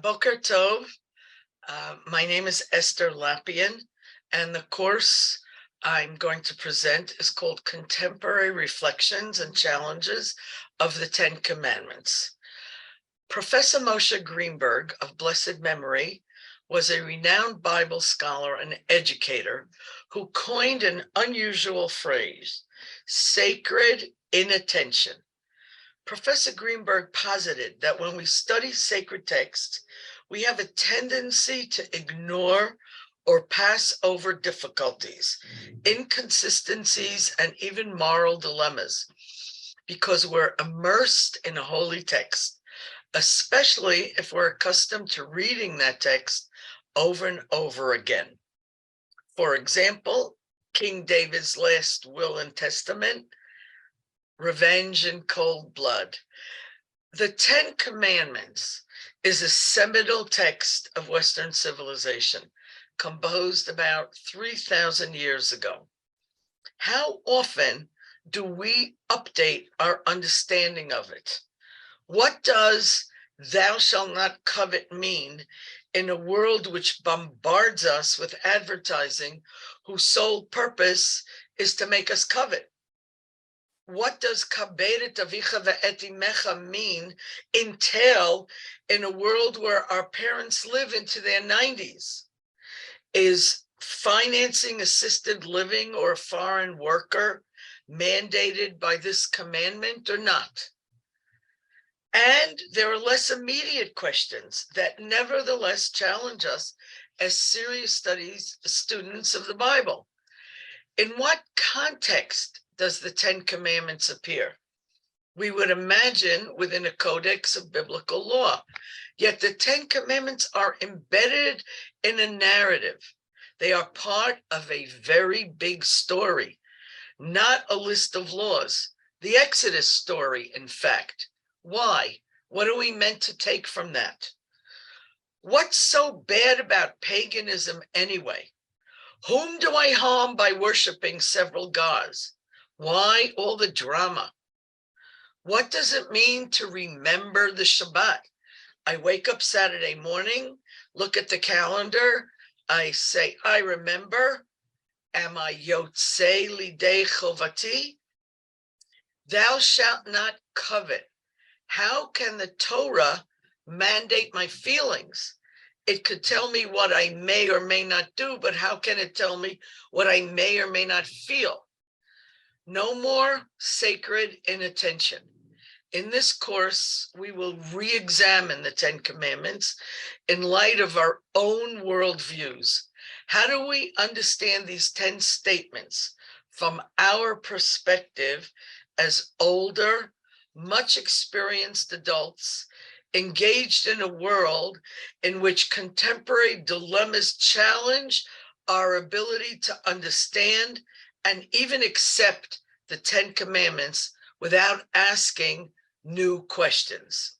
Boker Tov. My name is Esther Lapian, and the course I'm going to present is called Contemporary Reflections and Challenges of the Ten Commandments. Professor Moshe Greenberg of blessed memory was a renowned Bible scholar and educator who coined an unusual phrase, sacred inattention. Professor Greenberg posited that when we study sacred texts, we have a tendency to ignore or pass over difficulties, inconsistencies, and even moral dilemmas because we're immersed in a holy text, especially if we're accustomed to reading that text over and over again. For example, King David's last will and testament, revenge in cold blood. The Ten Commandments is a seminal text of Western civilization, composed about 3,000 years ago. How often do we update our understanding of it? What does "thou shalt not covet" mean in a world which bombards us with advertising whose sole purpose is to make us covet? What does kabed et avicha ve'et imecha mean, entail in a world where our parents live into their 90s? Is financing assisted living or a foreign worker mandated by this commandment or not? And there are less immediate questions that nevertheless challenge us as serious studies students of the Bible. In what context does the Ten Commandments appear? We would imagine within a codex of biblical law, yet the Ten Commandments are embedded in a narrative. They are part of a very big story, not a list of laws. The Exodus story, in fact. Why? What are we meant to take from that? What's so bad about paganism anyway? Whom do I harm by worshiping several gods? Why all the drama? What does it mean to remember the Shabbat? I wake up Saturday morning, look at the calendar, I say, I remember. Am I yotzei lidei chovati? Thou shalt not covet. How can the Torah mandate my feelings? It could tell me what I may or may not do, but how can it tell me what I may or may not feel? No more sacred inattention. In this course, we will re-examine the Ten Commandments in light of our own worldviews. How do we understand these 10 statements from our perspective as older, much experienced adults engaged in a world in which contemporary dilemmas challenge our ability to understand and even accept the Ten Commandments without asking new questions?